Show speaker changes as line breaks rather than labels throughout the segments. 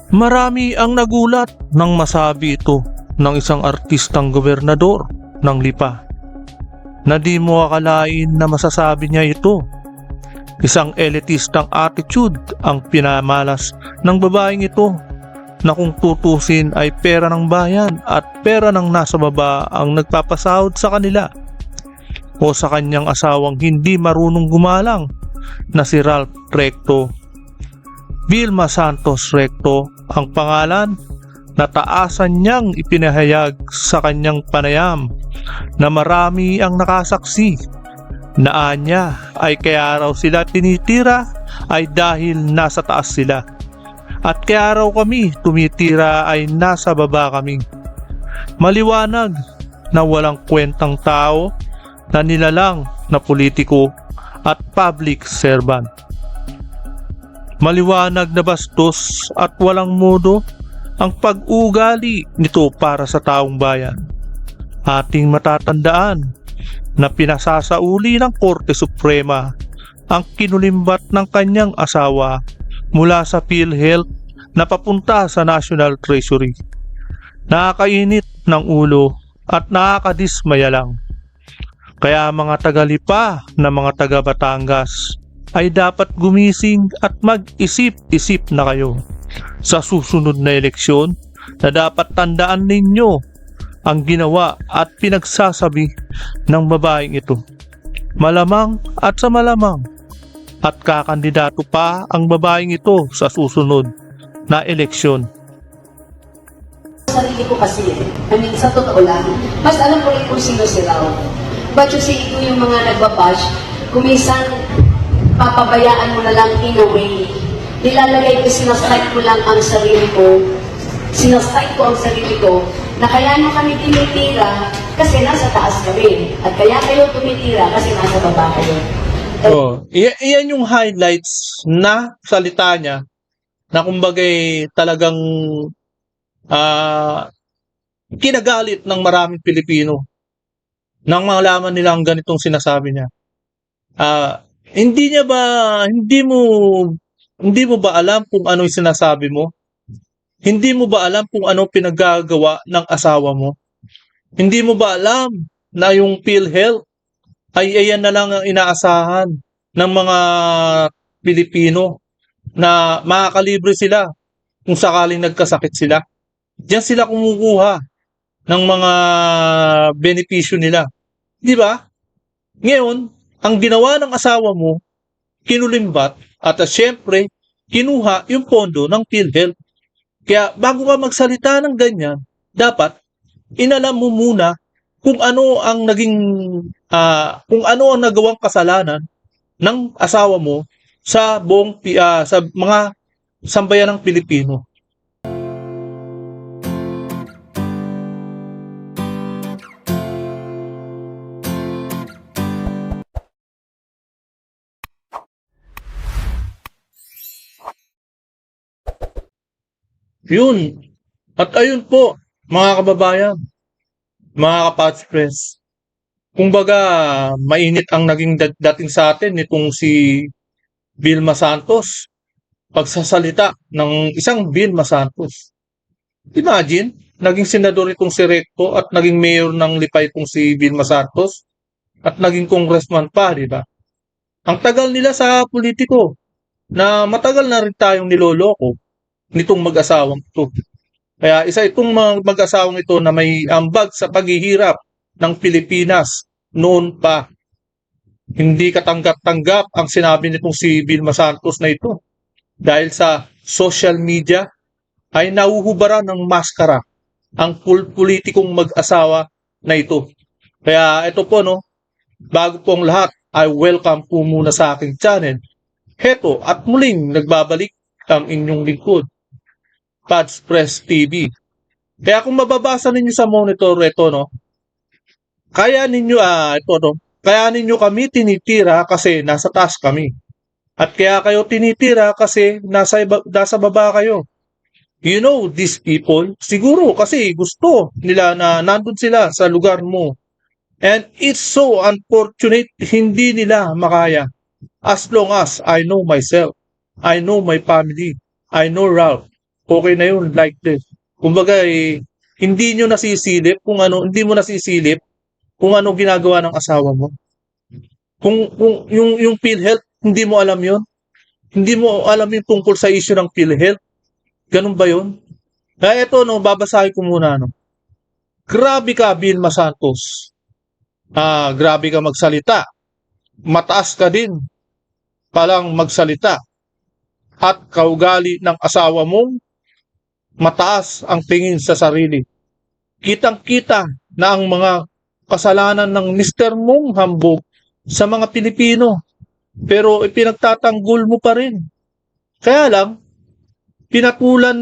Marami ang nagulat nang masabi ito ng isang artistang gobernador ng Lipa na di mo akalain na masasabi niya ito. Isang elitistang attitude ang pinamalas ng babaeng ito na kung tutusin ay pera ng bayan at pera ng nasa baba ang nagpapasahod sa kanila o sa kanyang asawang hindi marunong gumalang na si Ralph Recto. Vilma Santos Recto ang pangalan na taasan niyang ipinahayag sa kanyang panayam na marami ang nakasaksi na anya ay kaya raw sila tinitira ay dahil nasa taas sila at kaya raw kami tumitira ay nasa baba kami. Maliwanag na walang kwentang tao na nilalang na politiko at public servant. Maliwanag na bastos at walang modo ang pag-ugali nito para sa taong bayan. Ating matatandaan na pinasasauli ng Korte Suprema ang kinulimbat ng kanyang asawa mula sa PhilHealth na papunta sa National Treasury. Nakakainit ng ulo at nakakadismaya lang. Kaya mga taga-Lipa na mga taga-Batangas ay dapat gumising at mag-isip-isip na kayo sa susunod na eleksyon na dapat tandaan ninyo ang ginawa at pinagsasabi ng babaeng ito. Malamang at sa malamang at kakandidato pa ang babaeng ito sa susunod na eleksyon.
Sarili ko kasi, sa totoo lang, mas alam ko rin kung sino si Rao. But you see, ito yung mga nagbabash, kumisan papabayaan mo na lang in a way. Nilalagay ko, sinasite ko lang ang sarili ko. Sinasite ko ang sarili ko na kaya nyo kami tinitira kasi nasa taas kami. At kaya kayo tumitira kasi nasa baba kayo.
Iyan yung highlights na salita niya na kumbagay talagang kinagalit ng maraming Pilipino nang malaman nila ang ganitong sinasabi niya. Hindi mo ba alam kung ano yung sinasabi mo? Hindi mo ba alam kung ano pinagagawa ng asawa mo? Hindi mo ba alam na yung PhilHealth ay ayan na lang ang inaasahan ng mga Pilipino na makakalibre sila kung sakaling nagkasakit sila? Diyan sila kumukuha ng mga benepisyo nila. Di ba? Ngayon, ang ginawa ng asawa mo, kinulimbat at syempre, kinuha yung pondo ng PhilHealth. Kaya bago ka magsalita ng ganyan, dapat inalam mo muna kung ano ang nagawang kasalanan ng asawa mo sa sa mga sambayan ng Pilipino. Yun. At ayun po, mga kababayan, mga kapatspres. Kumbaga, mainit ang naging dating sa atin nitong si Vilma Santos. Pagsasalita ng isang Vilma Santos. Imagine, naging senador itong si Recto at naging mayor ng Lipa itong si Vilma Santos at naging congressman pa, di ba? Ang tagal nila sa politiko na matagal na rin tayong niloloko nitong mag-asawang ito. Kaya isa itong mag-asawang ito na may ambag sa paghihirap ng Pilipinas noon pa. Hindi katanggap-tanggap ang sinabi nitong si Vilma Santos na ito. Dahil sa social media ay nauhubaran ng maskara ang politikong mag-asawa na ito. Kaya ito po bago po ang lahat ay welcome po muna sa aking channel. Heto at muling nagbabalik ang inyong lingkod, Patspres TV. Kaya kung mababasa ninyo sa monitor ito, kaya ninyo kami tinitira kasi nasa taas kami. At kaya kayo tinitira kasi nasa baba kayo. You know these people, siguro kasi gusto nila na nandun sila sa lugar mo. And it's so unfortunate hindi nila makaya. As long as I know myself, I know my family, I know Ralph, okay na yun, like this. Kumbaga, hindi mo nasisilip kung ano ginagawa ng asawa mo. Kung yung PhilHealth, hindi mo alam yun. Hindi mo alam yung tungkol sa issue ng PhilHealth. Ganun ba yun? Kaya ito, no, babasahin ko muna, no. Grabe ka, Vilma Santos. Grabe ka magsalita. Mataas ka din palang magsalita. At kaugali ng asawa mong mataas ang tingin sa sarili. Kitang-kita na ang mga kasalanan ng mister mong hambog sa mga Pilipino. Pero ipinagtatanggol mo pa rin. Kaya lang, pinatulan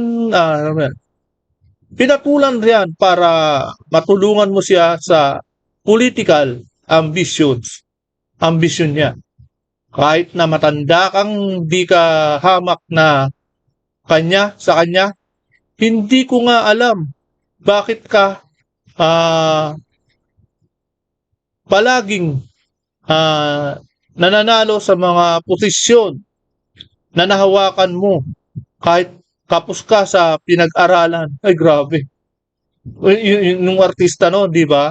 riyan para matulungan mo siya sa political ambisyon niya. Kahit na matanda kang di ka hamak na sa kanya, hindi ko nga alam bakit ka palaging nananalo sa mga posisyon na nahawakan mo kahit kapos ka sa pinag-aralan. Ay, grabe. Yung artista, no, di ba?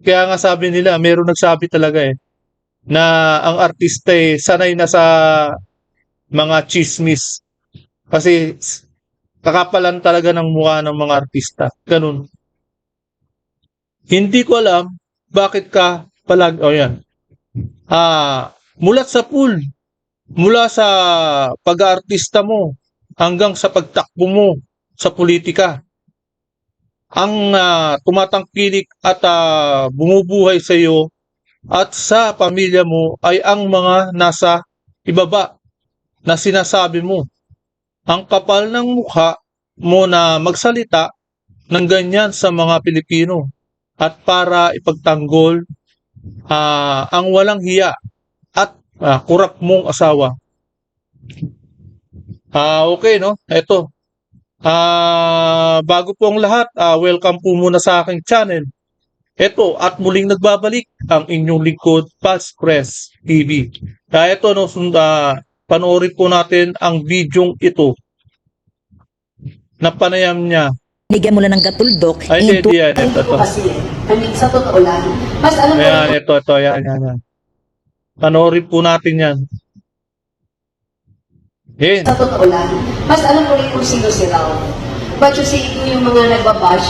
Kaya nga sabi nila, meron nagsabi talaga na ang artista sanay na sa mga chismis. Kasi kakapalan talaga ng mukha ng mga artista. Ganun. Hindi ko alam bakit ka yan. Mula sa pool, mula sa pag-aartista mo hanggang sa pagtakbo mo sa politika, ang tumatangkilik at bumubuhay sa iyo at sa pamilya mo ay ang mga nasa ibaba na sinasabi mo. Ang kapal ng mukha mo na magsalita ng ganyan sa mga Pilipino at para ipagtanggol ang walang hiya at kurap mong asawa. Okay, no? Eto. Bago po ang lahat, welcome po muna sa aking channel. Ito, at muling nagbabalik ang inyong lingkod, Pulse Press TV. Kaya ito, no, panoorin po natin ang videong ito na panayam niya.
Bigyan mo lang ng gatuldok.
Ay, hindi yan. Ito.
Kasi, sa totoo lang, mas alam ko
Ayan, ito. Yan. Panoorin po natin yan.
sa totoo lang, mas alam ko rin kung sino si Raul. But you see, yung mga nagbabash,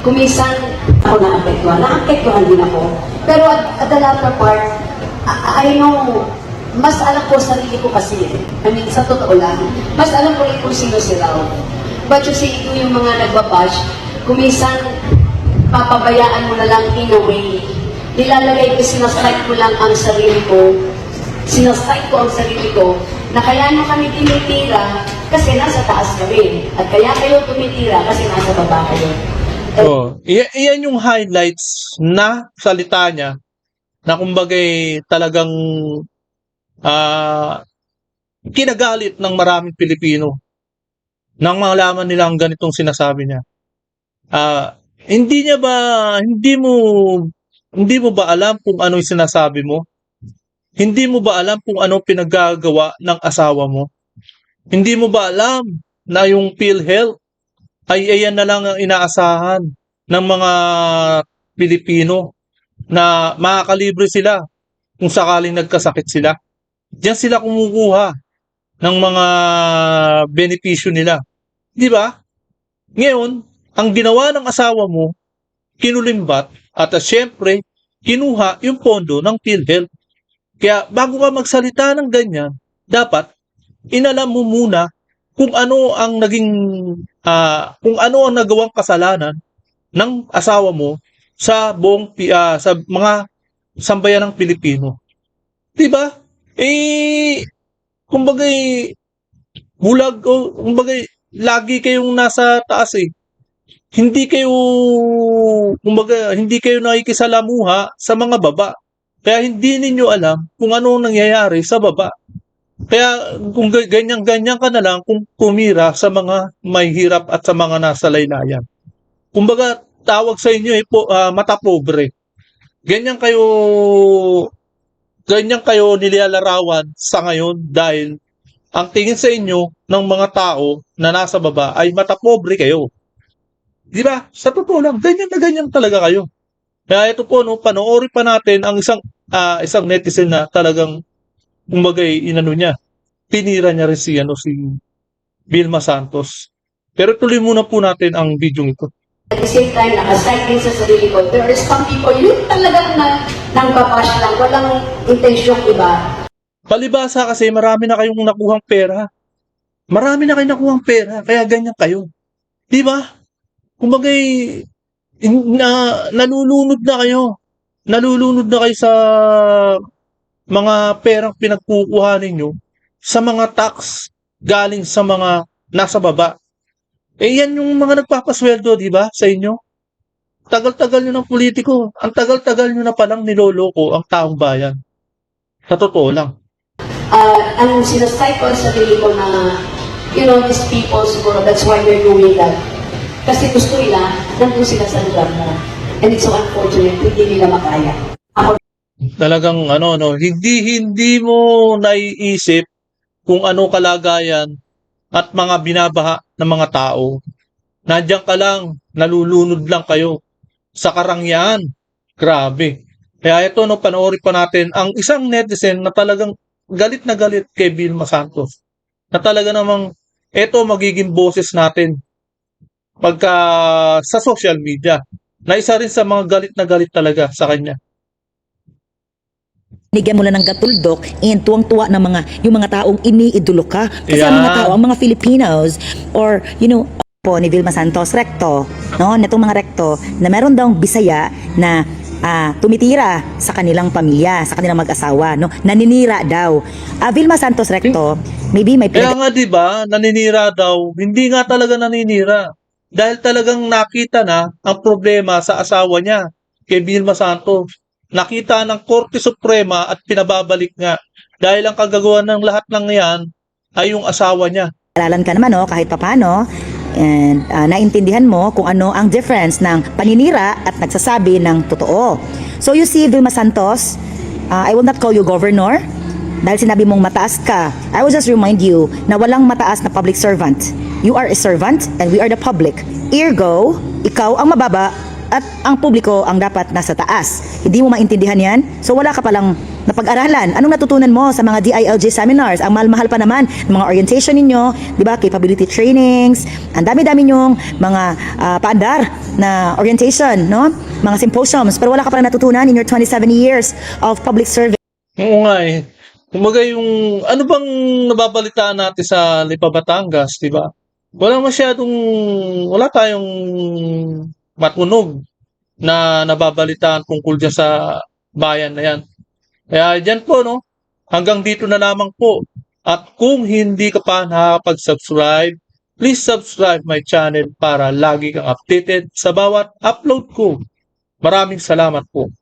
kumisan ako naapektuhan din ako. Pero at the latter part, I know, mas alam ko sarili ko kasi. Sa totoo lang, mas alam ko rin kung sino si Raul. But you see, yung mga nagbabash, kumisan papabayaan mo na lang in a way. Nilalagay ko, sinasite ko lang ang sarili ko. Sinasite ko ang sarili ko na kaya nyo kami tinitira kasi nasa taas kami. At kaya kayo tumitira kasi nasa baba kayo.
Iyan yung highlights na salita niya na kumbagay talagang kinagalit ng maraming Pilipino nang malaman nila ang ganitong sinasabi niya. Hindi mo ba alam kung ano yung sinasabi mo? Hindi mo ba alam kung ano pinaggagawa ng asawa mo? Hindi mo ba alam na yung PhilHealth ay ayan na lang ang inaasahan ng mga Pilipino na makakalibre sila kung sakaling nagkasakit sila? Diyan sila kumukuha ng mga benepisyo nila. Di ba? Ngayon, ang ginawa ng asawa mo, kinulimbat at syempre, kinuha yung pondo ng PhilHealth. Kaya bago ka magsalita ng ganyan, dapat inalam mo muna kung ano ang nagawang kasalanan ng asawa mo sa sa mga sambayan ng Pilipino. 'Di ba? Kumbaga lagi kayong nasa taas . Hindi kayo nakikisalamuha sa mga baba. Kaya hindi ninyo alam kung ano nangyayari sa baba. Kaya kung ganyan-ganyan ka na lang kung kumira sa mga may hirap at sa mga nasa laylayan. Kumbaga, tawag sa inyo mata pobre. Ganyan kayo nilalarawan sa ngayon dahil ang tingin sa inyo ng mga tao na nasa baba ay matapobre kayo. Di ba? Sa totoo lang, ganyan na ganyan talaga kayo. Kaya ito po, no, panoorin pa natin ang isang netizen na talagang kumbagay inano niya. Pinira niya rin si Vilma Santos. Pero tuloy muna po natin ang video ito.
At the same time, naka-side din sa sarili ko, there are some people, yun talagang nang babash lang, walang intensyong iba.
Palibasa kasi marami na kayong nakuhang pera. Marami na kayong nakuhang pera, kaya ganyan kayo. Di ba? Kumbagay, nalulunod na kayo. Nalulunod na kayo sa mga perang pinagkukuha ninyo sa mga tax galing sa mga nasa baba. Eh yan yung mga nagpapasweldo, di ba, sa inyo? Tagal-tagal nyo ng politiko. Ang tagal-tagal nyo na palang niloloko ang taong bayan. Sa totoo lang.
Ang sinasay ko sa sarili ko na, these people siguro, that's why they're doing that. Kasi gusto nila, nandun sila sa lugar mo. And it's so unfortunate, hindi nila makaya. Ako,
Talagang hindi mo naiisip kung ano kalagayan at mga binabaha ng mga tao. Nandiyan ka lang, nalulunod lang kayo sa karangyan. Grabe. Kaya ito, panoorin pa natin ang isang netizen na talagang galit na galit kay Vilma Santos. Na talaga namang ito magiging boses natin pagka sa social media. Na isa rin sa mga galit na galit talaga sa kanya.
Binigyan mo lang ng gatuldok and tuwang-tuwa ng yung mga taong iniidolo ka. Kasi ang mga
Yan.
tao, ang mga Filipinos, or po ni Vilma Santos, recto, no? Netong mga recto, na meron daw Bisaya na tumitira sa kanilang pamilya, sa kanilang mag-asawa, no? Naninira daw. Vilma Santos, recto, maybe may
Kaya nga 'di ba, naninira daw. Hindi nga talaga naninira. Dahil talagang nakita na ang problema sa asawa niya, kay Vilma Santos. Nakita ng Korte Suprema at pinababalik nga. Dahil ang kagagawa ng lahat ng yan ay yung asawa niya.
Alalan ka naman, no, kahit papano, and naintindihan mo kung ano ang difference ng paninira at nagsasabi ng totoo. So you see, Vilma Santos, I will not call you governor dahil sinabi mong mataas ka. I will just remind you na walang mataas na public servant. You are a servant and we are the public. Ergo, ikaw ang mababa at ang publiko ang dapat nasa taas. Hindi mo maintindihan yan? So wala ka palang napag-aralan. Anong natutunan mo sa mga DILG seminars? Ang mahal-mahal pa naman ng mga orientation ninyo, di ba? Capability trainings, ang dami-dami nyong mga paandar na orientation, no? Mga symposiums, pero wala ka palang natutunan in your 27 years of public service.
Oo nga eh. Kumaga yung, ano bang nababalitaan natin sa Lipa Batangas, di ba? Wala tayong matunog na nababalitaan tungkol dyan sa bayan na yan. Kaya dyan po, no? Hanggang dito na lamang po. At kung hindi ka pa nakakapag-subscribe, please subscribe my channel para lagi kang updated sa bawat upload ko. Maraming salamat po.